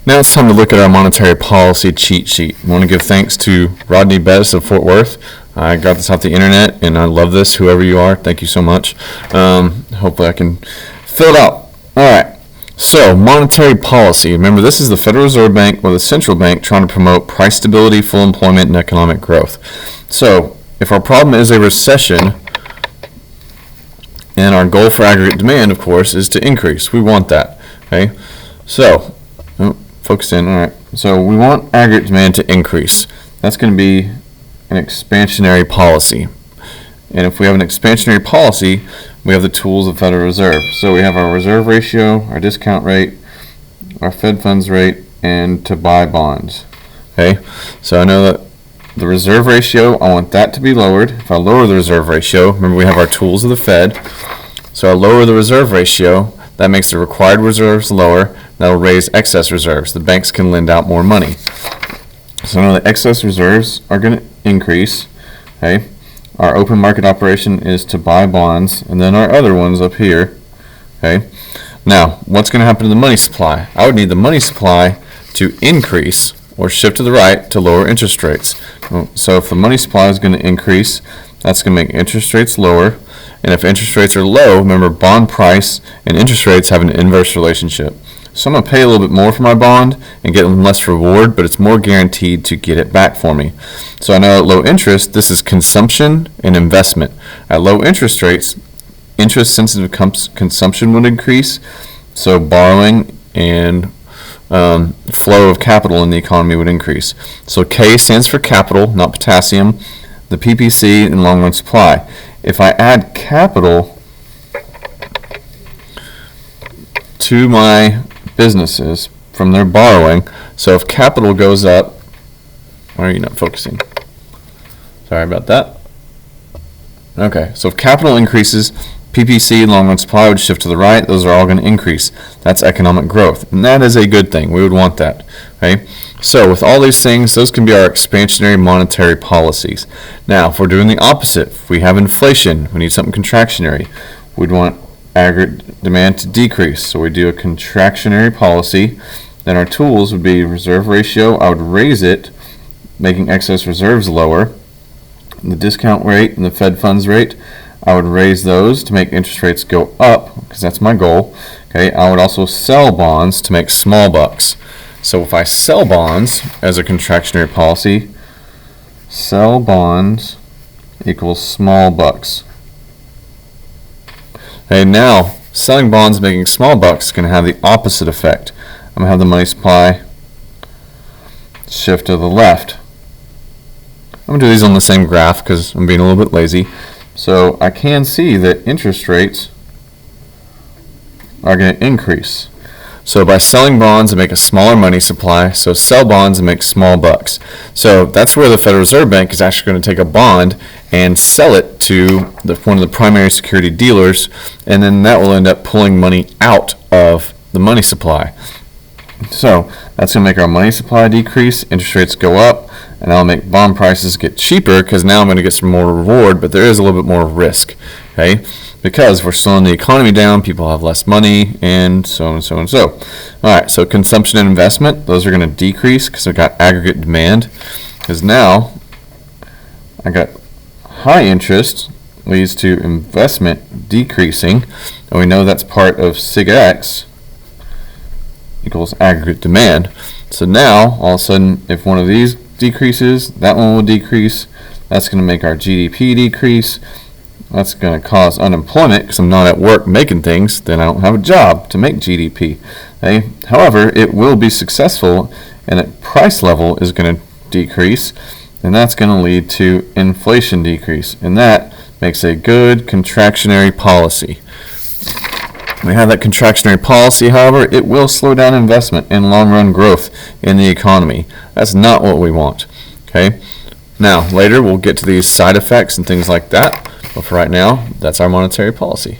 Now it's time to look at our monetary policy cheat sheet. I want to give thanks to Rodney Bettis of Fort Worth. I got this off the internet, and I love this. Whoever you are, thank you so much. Hopefully I can fill it out. All right. So, monetary policy. Remember, this is the Federal Reserve Bank or the central bank trying to promote price stability, full employment, and economic growth. So, if our problem is a recession, and our goal for aggregate demand, of course, is to increase. We want that. Okay. So, focus in. All right. So, we want aggregate demand to increase. That's going to be an expansionary policy. And if we have an expansionary policy, we have the tools of the Federal Reserve. So we have our reserve ratio, our discount rate, our Fed funds rate, and to buy bonds. Okay, so I know that the reserve ratio, I want that to be lowered. If I lower the reserve ratio, remember we have our tools of the Fed. So I lower the reserve ratio, that makes the required reserves lower. That will raise excess reserves. The banks can lend out more money. So now the excess reserves are going to increase. Okay. Our open market operation is to buy bonds, and then our other ones up here. Okay. Now, what's going to happen to the money supply? I would need the money supply to increase or shift to the right to lower interest rates. So if the money supply is going to increase, that's going to make interest rates lower. And if interest rates are low, remember bond price and interest rates have an inverse relationship. So I'm going to pay a little bit more for my bond and get less reward, but it's more guaranteed to get it back for me. So I know at low interest, this is consumption and investment. At low interest rates, interest-sensitive consumption would increase, so borrowing and flow of capital in the economy would increase. So K stands for capital, not potassium, the PPC and long-run supply. If I add capital to my businesses from their borrowing, so if capital goes up, why are you not focusing? Sorry about that. Okay, so if capital increases, PPC and long-run supply would shift to the right. Those are all going to increase. That's economic growth, and that is a good thing. We would want that. Okay, so with all these things, those can be our expansionary monetary policies. Now, if we're doing the opposite, if we have inflation, we need something contractionary. We'd want aggregate demand to decrease. So we do a contractionary policy. Then our tools would be reserve ratio. I would raise it, making excess reserves lower. The discount rate and the Fed funds rate, I would raise those to make interest rates go up, because that's my goal. Okay, I would also sell bonds to make small bucks. So if I sell bonds as a contractionary policy, sell bonds equals small bucks. Okay, now selling bonds and making small bucks is going to have the opposite effect. I'm going to have the money supply shift to the left. I'm going to do these on the same graph because I'm being a little bit lazy. So I can see that interest rates are going to increase. So by selling bonds and make a smaller money supply, so sell bonds and make small bucks. So that's where the Federal Reserve Bank is actually going to take a bond and sell it to one of the primary security dealers, and then that will end up pulling money out of the money supply. So that's going to make our money supply decrease, interest rates go up, and that'll make bond prices get cheaper because now I'm going to get some more reward, but there is a little bit more risk, okay? Because we're slowing the economy down, people have less money, and so and so and so. All right, so consumption and investment, those are going to decrease because I've got aggregate demand. Because now I got high interest leads to investment decreasing, and we know that's part of sig x equals aggregate demand. So now, all of a sudden, if one of these decreases, that one will decrease. That's going to make our GDP decrease. That's going to cause unemployment because I'm not at work making things. Then I don't have a job to make GDP. Okay? However, it will be successful, and the price level is going to decrease, and that's going to lead to inflation decrease, and that makes a good contractionary policy. We have that contractionary policy, however, it will slow down investment and long-run growth in the economy. That's not what we want. Okay. Now, later we'll get to these side effects and things like that, but for right now, that's our monetary policy.